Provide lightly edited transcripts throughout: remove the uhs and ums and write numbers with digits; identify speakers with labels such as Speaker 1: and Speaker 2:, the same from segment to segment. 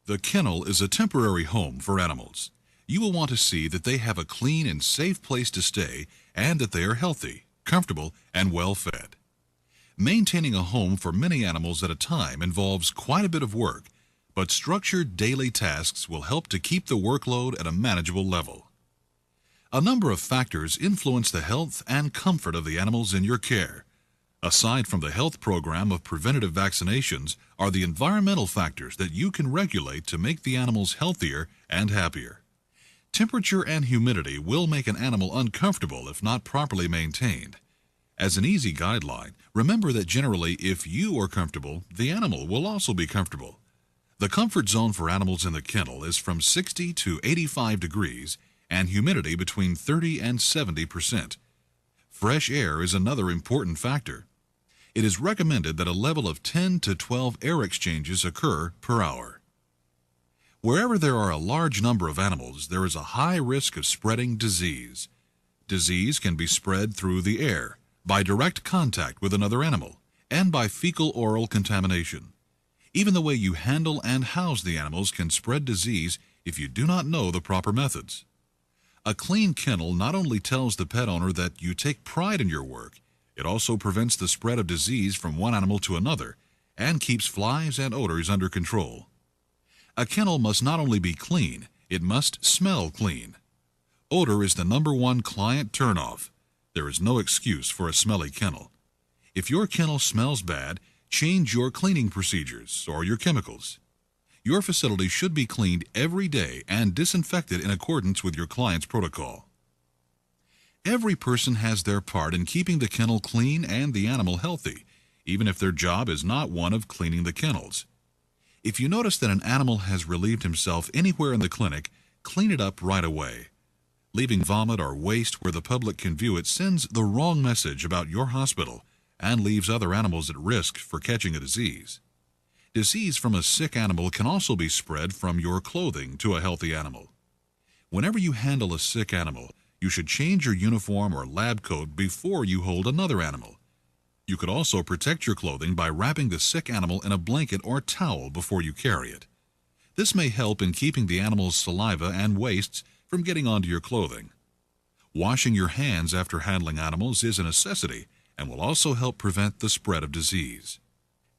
Speaker 1: The kennel is a temporary home for animals. You will want to see that they have a clean and safe place to stay and that they are healthy, comfortable, and well fed. Maintaining a home for many animals at a time involves quite a bit of work, but structured daily tasks will help to keep the workload at a manageable level. A number of factors influence the health and comfort of the animals in your care. Aside from the health program of preventative vaccinations are the environmental factors that you can regulate to make the animals healthier and happier. Temperature and humidity will make an animal uncomfortable if not properly maintained. As an easy guideline, remember that generally if you are comfortable, the animal will also be comfortable. The comfort zone for animals in the kennel is from 60 to 85 degrees and humidity between 30 and 70%. Fresh air is another important factor. It is recommended that a level of 10 to 12 air exchanges occur per hour. Wherever there are a large number of animals, there is a high risk of spreading disease. Disease can be spread through the air, by direct contact with another animal, and by fecal-oral contamination. Even the way you handle and house the animals can spread disease if you do not know the proper methods. A clean kennel not only tells the pet owner that you take pride in your work, it also prevents the spread of disease from one animal to another and keeps flies and odors under control. A kennel must not only be clean, it must smell clean. Odor is the #1 client turnoff. There is no excuse for a smelly kennel. If your kennel smells bad, change your cleaning procedures or your chemicals. Your facility should be cleaned every day and disinfected in accordance with your client's protocol. Every person has their part in keeping the kennel clean and the animal healthy, even if their job is not one of cleaning the kennels. If you notice that an animal has relieved himself anywhere in the clinic, clean it up right away. Leaving vomit or waste where the public can view it sends the wrong message about your hospital and leaves other animals at risk for catching a disease. Disease from a sick animal can also be spread from your clothing to a healthy animal. Whenever you handle a sick animal, you should change your uniform or lab coat before you hold another animal. You could also protect your clothing by wrapping the sick animal in a blanket or towel before you carry it. This may help in keeping the animal's saliva and wastes from getting onto your clothing. Washing your hands after handling animals is a necessity and will also help prevent the spread of disease.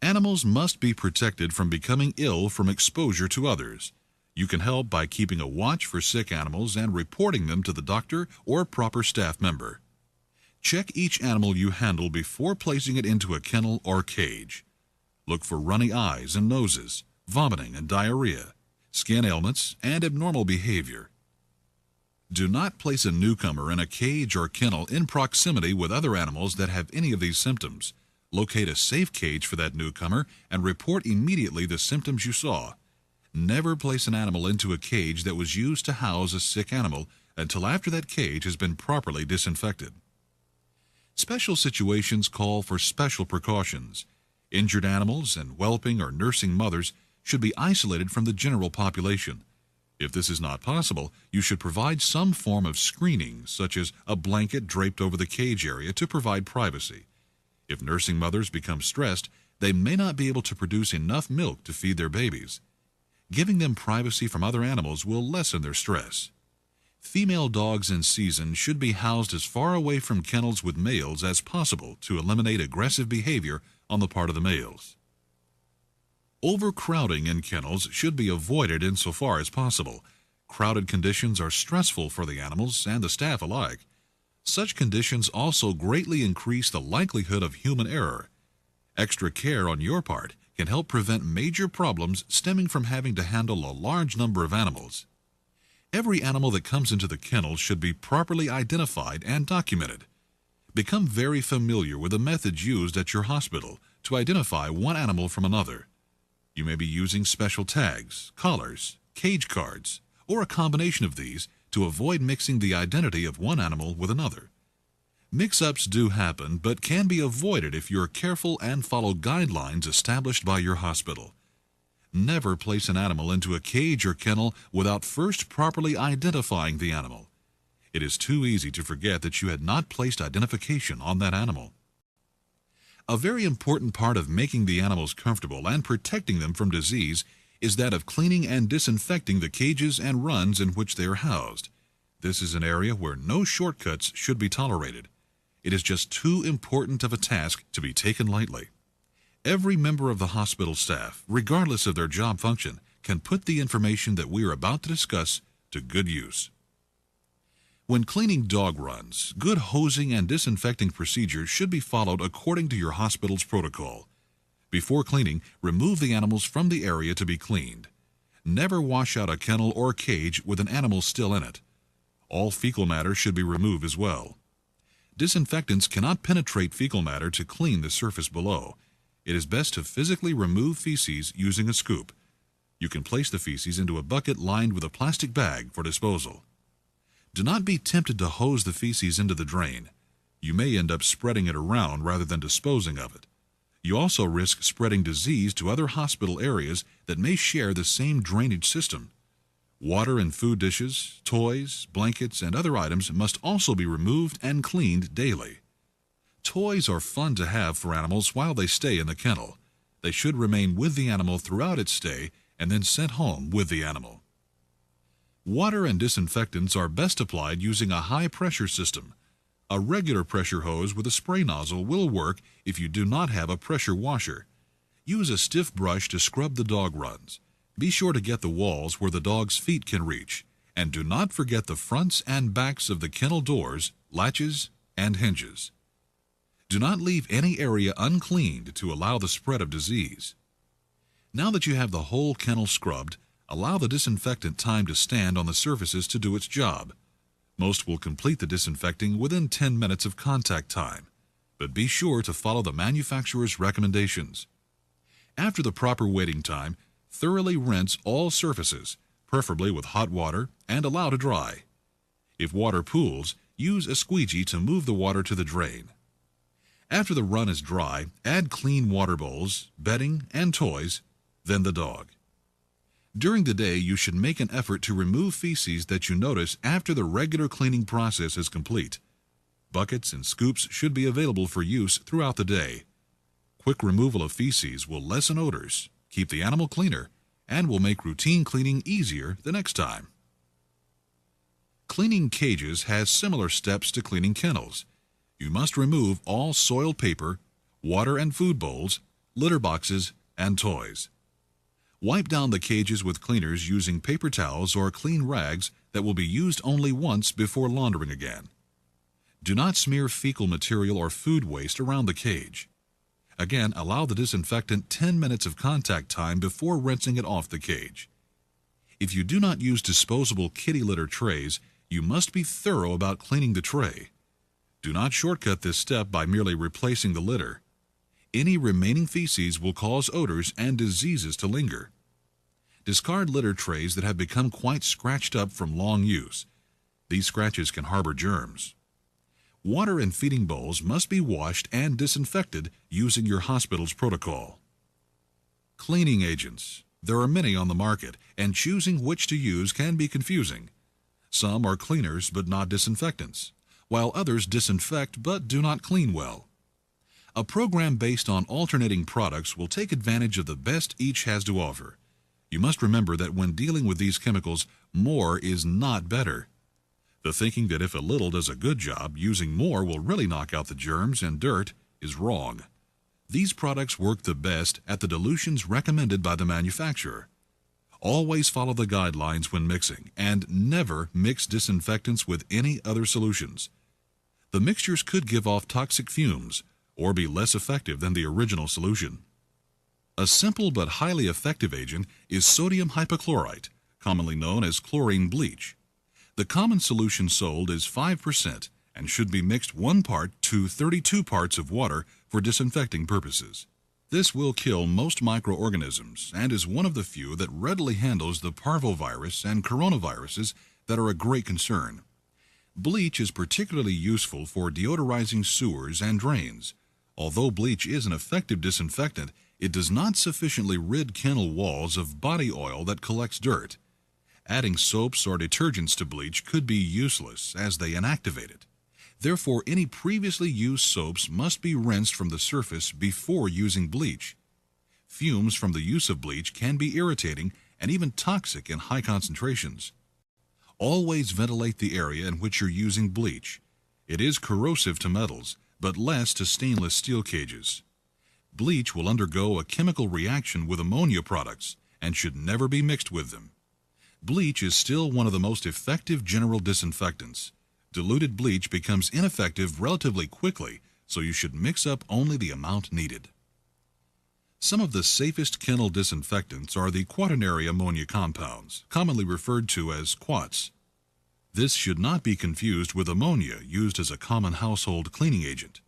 Speaker 1: Animals must be protected from becoming ill from exposure to others. You can help by keeping a watch for sick animals and reporting them to the doctor or proper staff member. Check each animal you handle before placing it into a kennel or cage. Look for runny eyes and noses, vomiting and diarrhea, skin ailments, and abnormal behavior. Do not place a newcomer in a cage or kennel in proximity with other animals that have any of these symptoms. Locate a safe cage for that newcomer and report immediately the symptoms you saw. Never place an animal into a cage that was used to house a sick animal until after that cage has been properly disinfected. Special situations call for special precautions. Injured animals and whelping or nursing mothers should be isolated from the general population. If this is not possible, you should provide some form of screening, such as a blanket draped over the cage area to provide privacy. If nursing mothers become stressed, they may not be able to produce enough milk to feed their babies. Giving them privacy from other animals will lessen their stress. Female dogs in season should be housed as far away from kennels with males as possible to eliminate aggressive behavior on the part of the males. Overcrowding in kennels should be avoided insofar as possible. Crowded conditions are stressful for the animals and the staff alike. Such conditions also greatly increase the likelihood of human error. Extra care on your part can help prevent major problems stemming from having to handle a large number of animals. Every animal that comes into the kennel should be properly identified and documented. Become very familiar with the methods used at your hospital to identify one animal from another. You may be using special tags, collars, cage cards, or a combination of these to avoid mixing the identity of one animal with another. Mix-ups do happen, but can be avoided if you're careful and follow guidelines established by your hospital. Never place an animal into a cage or kennel without first properly identifying the animal. It is too easy to forget that you had not placed identification on that animal. A very important part of making the animals comfortable and protecting them from disease is that of cleaning and disinfecting the cages and runs in which they are housed. This is an area where no shortcuts should be tolerated. It is just too important of a task to be taken lightly. Every member of the hospital staff, regardless of their job function, can put the information that we are about to discuss to good use. When cleaning dog runs, good hosing and disinfecting procedures should be followed according to your hospital's protocol. Before cleaning, remove the animals from the area to be cleaned. Never wash out a kennel or cage with an animal still in it. All fecal matter should be removed as well. Disinfectants cannot penetrate fecal matter to clean the surface below. It is best to physically remove feces using a scoop. You can place the feces into a bucket lined with a plastic bag for disposal. Do not be tempted to hose the feces into the drain. You may end up spreading it around rather than disposing of it. You also risk spreading disease to other hospital areas that may share the same drainage system. Water and food dishes, toys, blankets, and other items must also be removed and cleaned daily. Toys are fun to have for animals while they stay in the kennel. They should remain with the animal throughout its stay and then sent home with the animal. Water and disinfectants are best applied using a high-pressure system. A regular pressure hose with a spray nozzle will work if you do not have a pressure washer. Use a stiff brush to scrub the dog runs. Be sure to get the walls where the dog's feet can reach, and do not forget the fronts and backs of the kennel doors, latches, and hinges. Do not leave any area uncleaned to allow the spread of disease. Now that you have the whole kennel scrubbed, allow the disinfectant time to stand on the surfaces to do its job. Most will complete the disinfecting within 10 minutes of contact time, but be sure to follow the manufacturer's recommendations. After the proper waiting time, thoroughly rinse all surfaces, preferably with hot water, and allow to dry. If water pools, use a squeegee to move the water to the drain. After the run is dry, add clean water bowls, bedding, and toys, then the dog. During the day, you should make an effort to remove feces that you notice after the regular cleaning process is complete. Buckets and scoops should be available for use throughout the day. Quick removal of feces will lessen odors, keep the animal cleaner, and will make routine cleaning easier the next time. Cleaning cages has similar steps to cleaning kennels. You must remove all soiled paper, water and food bowls, litter boxes, and toys. Wipe down the cages with cleaners using paper towels or clean rags that will be used only once before laundering again. Do not smear fecal material or food waste around the cage. Again, allow the disinfectant 10 minutes of contact time before rinsing it off the cage. If you do not use disposable kitty litter trays, you must be thorough about cleaning the tray. Do not shortcut this step by merely replacing the litter. Any remaining feces will cause odors and diseases to linger. Discard litter trays that have become quite scratched up from long use. These scratches can harbor germs. Water and feeding bowls must be washed and disinfected using your hospital's protocol. Cleaning agents. There are many on the market, and choosing which to use can be confusing. Some are cleaners but not disinfectants, while others disinfect but do not clean well. A program based on alternating products will take advantage of the best each has to offer. You must remember that when dealing with these chemicals, more is not better. The thinking that if a little does a good job, using more will really knock out the germs and dirt is wrong. These products work the best at the dilutions recommended by the manufacturer. Always follow the guidelines when mixing, and never mix disinfectants with any other solutions. The mixtures could give off toxic fumes, or be less effective than the original solution. A simple but highly effective agent is sodium hypochlorite, commonly known as chlorine bleach. The common solution sold is 5% and should be mixed 1 part to 32 parts of water for disinfecting purposes. This will kill most microorganisms and is one of the few that readily handles the parvovirus and coronaviruses that are a great concern. Bleach is particularly useful for deodorizing sewers and drains. Although bleach is an effective disinfectant, it does not sufficiently rid kennel walls of body oil that collects dirt. Adding soaps or detergents to bleach could be useless as they inactivate it. Therefore, any previously used soaps must be rinsed from the surface before using bleach. Fumes from the use of bleach can be irritating and even toxic in high concentrations. Always ventilate the area in which you're using bleach. It is corrosive to metals, but less to stainless steel cages. Bleach will undergo a chemical reaction with ammonia products and should never be mixed with them. Bleach is still one of the most effective general disinfectants. Diluted bleach becomes ineffective relatively quickly, so you should mix up only the amount needed. Some of the safest kennel disinfectants are the quaternary ammonia compounds, commonly referred to as quats. This should not be confused with ammonia used as a common household cleaning agent.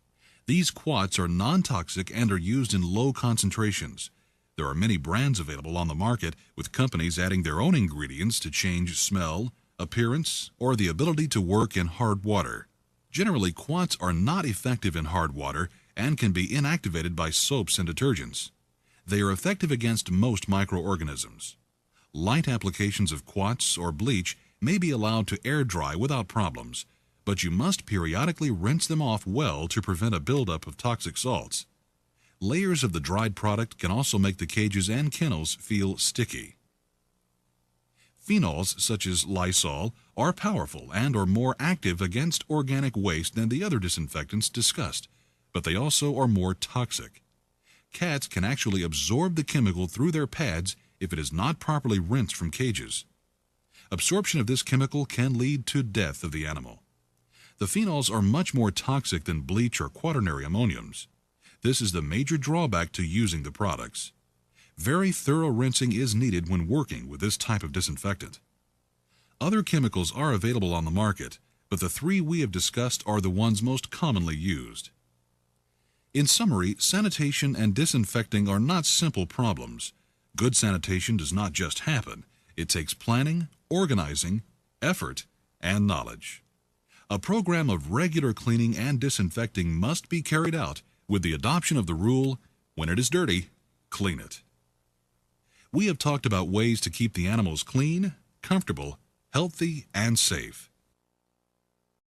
Speaker 1: These quats are non-toxic and are used in low concentrations. There are many brands available on the market, with companies adding their own ingredients to change smell, appearance, or the ability to work in hard water. Generally, quats are not effective in hard water and can be inactivated by soaps and detergents. They are effective against most microorganisms. Light applications of quats or bleach may be allowed to air dry without problems, but you must periodically rinse them off well to prevent a buildup of toxic salts. Layers of the dried product can also make the cages and kennels feel sticky. Phenols such as Lysol are powerful and are more active against organic waste than the other disinfectants discussed, but they also are more toxic. Cats can actually absorb the chemical through their pads if it is not properly rinsed from cages. Absorption of this chemical can lead to death of the animal. The phenols are much more toxic than bleach or quaternary ammoniums. This is the major drawback to using the products. Very thorough rinsing is needed when working with this type of disinfectant. Other chemicals are available on the market, but the three we have discussed are the ones most commonly used. In summary, sanitation and disinfecting are not simple problems. Good sanitation does not just happen. It takes planning, organizing, effort, and knowledge. A program of regular cleaning and disinfecting must be carried out with the adoption of the rule, when it is dirty, clean it. We have talked about ways to keep the animals clean, comfortable, healthy, and safe.